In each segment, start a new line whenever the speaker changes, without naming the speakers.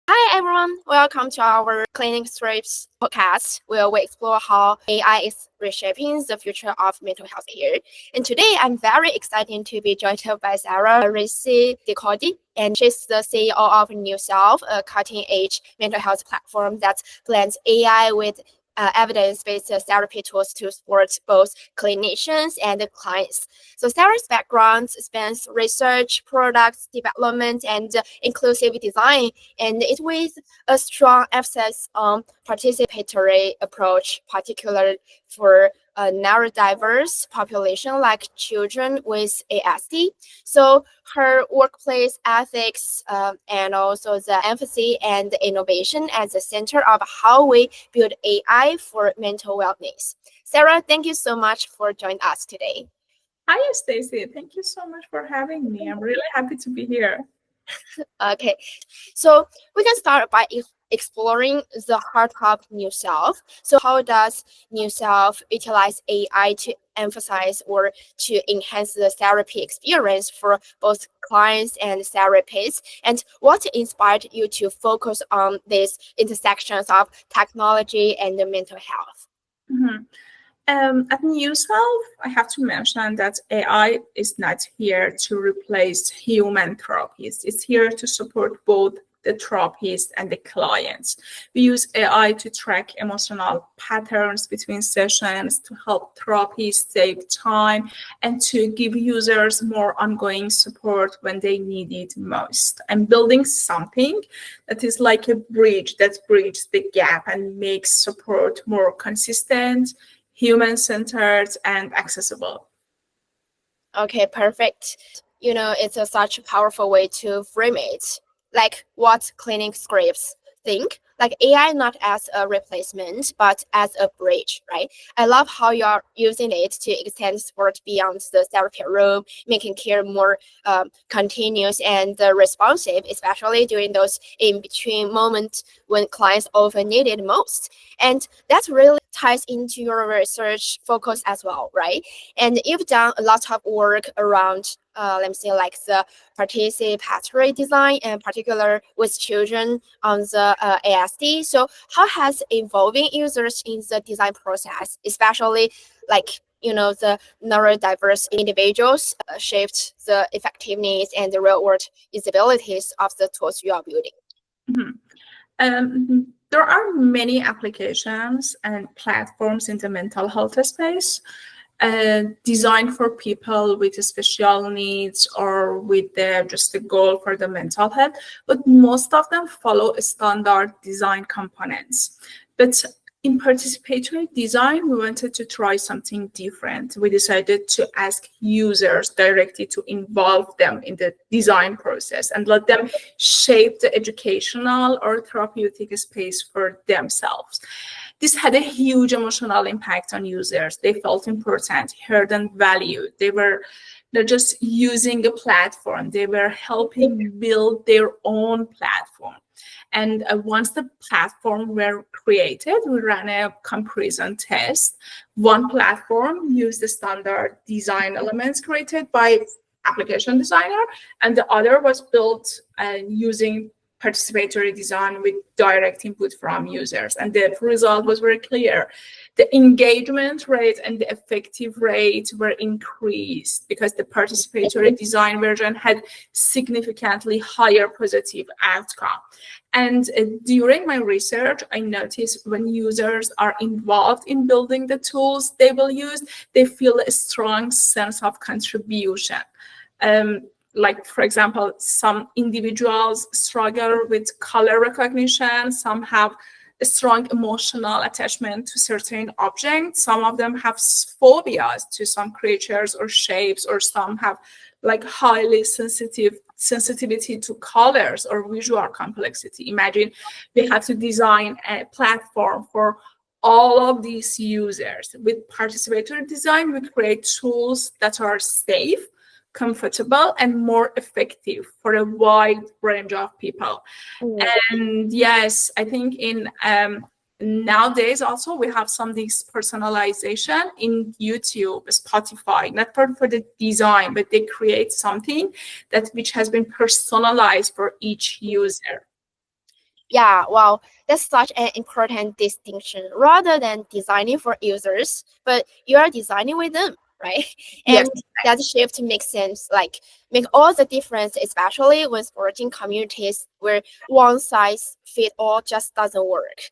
Hi everyone, welcome to our CliniScrips Podcast, where we explore how AI is reshaping the future of mental health care. And today I'm very excited to be joined by Sara Reisi-Dehkordi, and she's the CEO of NEWSELF, a cutting-edge mental health platform that blends AI with evidence-based therapy tools to support both clinicians and clients. So Sarah's background spans research, product development, and inclusive design, and it with a strong emphasis on participatory approach, particularly for a neurodiverse population like children with ASD. So her workplace ethics and also the empathy and innovation at the center of how we build AI for mental wellness. Sarah, thank you so much for joining us today.
Hi, Stacey. Thank you so much for having me. I'm really happy to be here.
Okay, so we can start by exploring the heart of NEWSELF. So how does NEWSELF utilize AI to emphasize or to enhance the therapy experience for both clients and therapists? And what inspired you to focus on these intersections of technology and mental health?
Mhm. At NewsElf, I have to mention that AI is not here to replace human therapists. It's here to support both the therapist and the clients. We use AI to track emotional patterns between sessions to help therapists save time and to give users more ongoing support when they need it most. I'm building something that is like a bridge that bridges the gap and makes support more consistent, human-centered, and accessible.
Okay, perfect. It's such a powerful way to frame it. Like what CliniScrips think, like AI not as a replacement, but as a bridge, right? I love how you're using it to extend support beyond the therapy room, making care more continuous and responsive, especially during those in-between moments when clients often need it most. And that really ties into your research focus as well, right? And you've done a lot of work around, let me say, like the participatory design, and particular with children on the ASD. So, how has involving users in the design process, especially like the neurodiverse individuals, shaped the effectiveness and the real-world usabilities of the tools you are building?
Mhm. There are many applications and platforms in the mental health space designed for people with special needs or with just the goal for the mental health, but most of them follow standard design components. But in participatory design, we wanted to try something different. We decided to ask users directly to involve them in the design process and let them shape the educational or therapeutic space for themselves. This had a huge emotional impact on users. They felt important, heard, and valued. They were not just using a platform, they were helping build their own platform. And once the platform were created, we ran a comparison test. One platform used the standard design elements created by application designer, and the other was built using participatory design with direct input from users. And the result was very clear. The engagement rate and the effective rate were increased because the participatory design version had significantly higher positive outcome. And during my research, I noticed when users are involved in building the tools they will use, they feel a strong sense of contribution. Like, for example, some individuals struggle with color recognition, some have a strong emotional attachment to certain objects, some of them have phobias to some creatures or shapes, or some have like highly sensitivity to colors or visual complexity. Imagine we have to design a platform for all of these users. With participatory design, we create tools that are safe, comfortable, and more effective for a wide range of people. And yes, I think in nowadays also we have some this personalization in YouTube, Spotify, not for the design, but they create something that which has been personalized for each user.
Yeah, well, that's such an important distinction. Rather than designing for users, but you are designing with them, right?
Yes.
And that shift makes sense, like make all the difference, especially when supporting communities where one size fit all just doesn't work.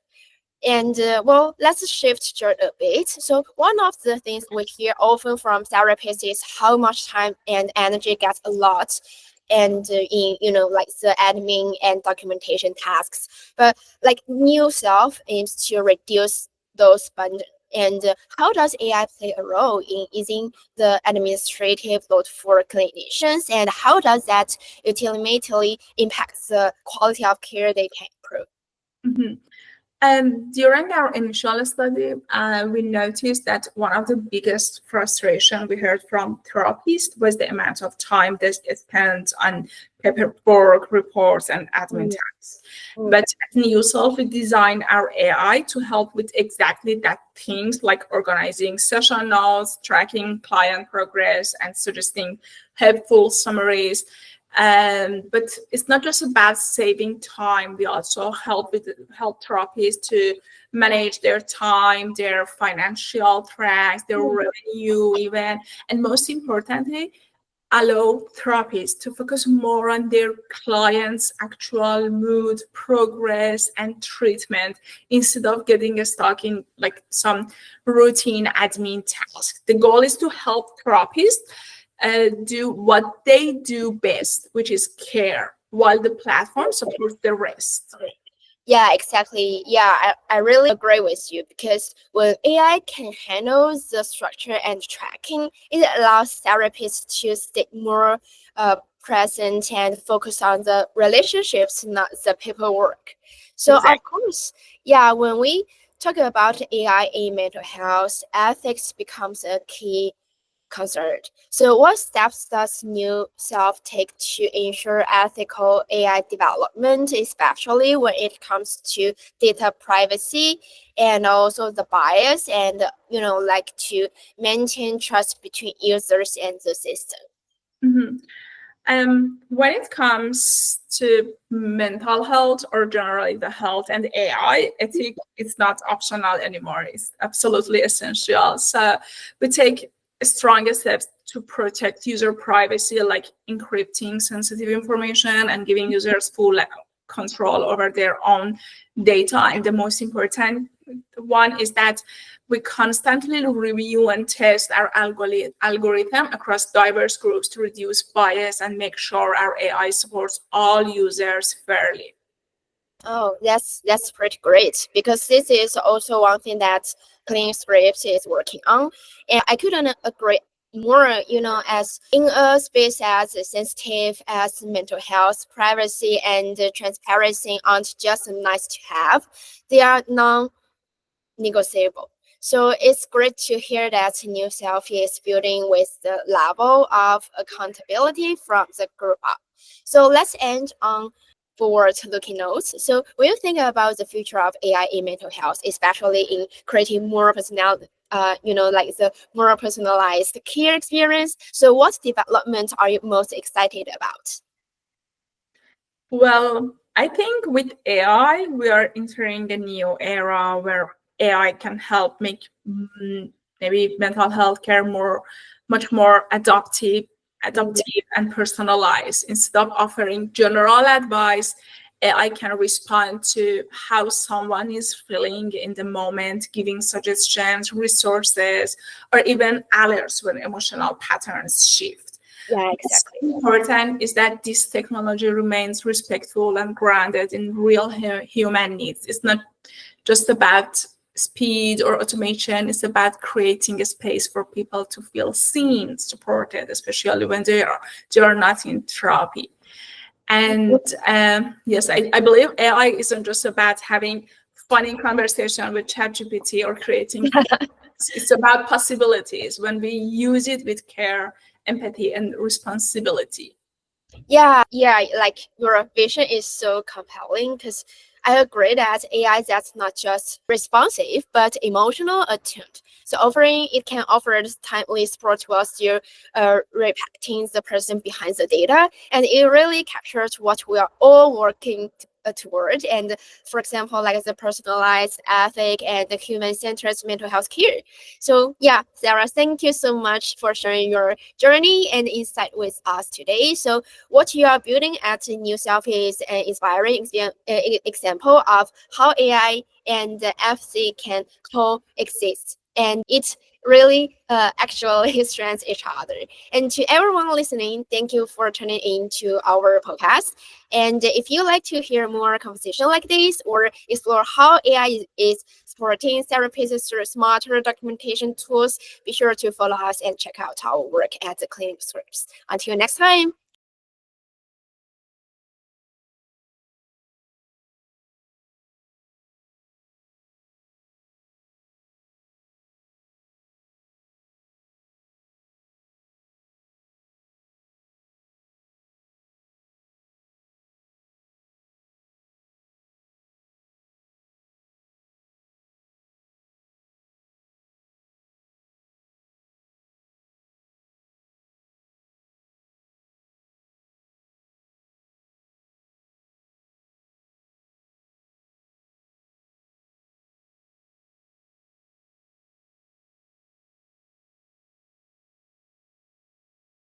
And well, let's shift gear a bit. So one of the things we hear often from therapists is how much time and energy gets a lot, and in like the admin and documentation tasks. But like NEWSELF aims to reduce those burden. And how does AI play a role in easing the administrative load for clinicians? And how does that ultimately impact the quality of care they can improve?
Mhm. During our initial study, we noticed that one of the biggest frustration we heard from therapists was the amount of time they spent on paperwork, reports, and admin tasks. But at NewSelf, we designed our AI to help with exactly that things like organizing session notes, tracking client progress, and suggesting helpful summaries. But it's not just about saving time. We also help therapists to manage their time, their financial tracks, their revenue even, and most importantly, allow therapists to focus more on their clients' actual mood, progress, and treatment instead of getting stuck in like some routine admin tasks. The goal is to help therapists do what they do best, which is care, while the platform supports the rest.
Yeah, exactly. Yeah, I really agree with you because when AI can handle the structure and tracking, it allows therapists to stay more present and focus on the relationships, not the paperwork. So,
Exactly.
of course, yeah, when we talk about AI in mental health, ethics becomes a key concerned. So, what steps does NewSelf take to ensure ethical AI development, especially when it comes to data privacy and also the bias and like to maintain trust between users and the system?
Mm-hmm. When it comes to mental health or generally the health and AI, I think it's not optional anymore. It's absolutely essential. So we take stronger steps to protect user privacy, like encrypting sensitive information and giving users full control over their own data. And the most important one is that we constantly review and test our algorithm across diverse groups to reduce bias and make sure our AI supports all users fairly.
Oh, that's pretty great because this is also one thing that CliniScrips is working on, and I couldn't agree more. As in a space as sensitive as mental health, privacy and transparency aren't just nice to have; they are non-negotiable. So it's great to hear that NewSelf is building with the level of accountability from the group up. So let's end on forward-looking notes. So when you think about the future of AI in mental health, especially in creating more personal, like the more personalized care experience, so what development are you most excited about?
Well, I think with AI, we are entering a new era where AI can help make maybe mental health care much more adaptive and personalized. Instead of offering general advice, AI can respond to how someone is feeling in the moment, giving suggestions, resources, or even alerts when emotional patterns shift.
Yeah,
What's
exactly.
important is that this technology remains respectful and grounded in real human needs. It's not just about speed or automation. It's about creating a space for people to feel seen, supported, especially when they are not in therapy. And yes, I believe AI isn't just about having funny conversation with ChatGPT or creating. It's about possibilities when we use it with care, empathy, and responsibility.
Yeah, like your vision is so compelling because I agree that AI that's not just responsive but emotional attuned. So offering it can offer timely support while still reflecting the person behind the data, and it really captures what we are all working toward. And for example, like the personalized, ethic, and the human-centered mental health care. So yeah, Sarah, thank you so much for sharing your journey and insight with us today. So what you are building at NEWSELF is an inspiring example of how AI and FC can coexist. And it really actually strengthens each other. And to everyone listening, thank you for tuning in to our podcast. And if you like to hear more conversation like this or explore how AI is supporting therapists through smarter documentation tools, be sure to follow us and check out our work at the CliniScrips. Until next time.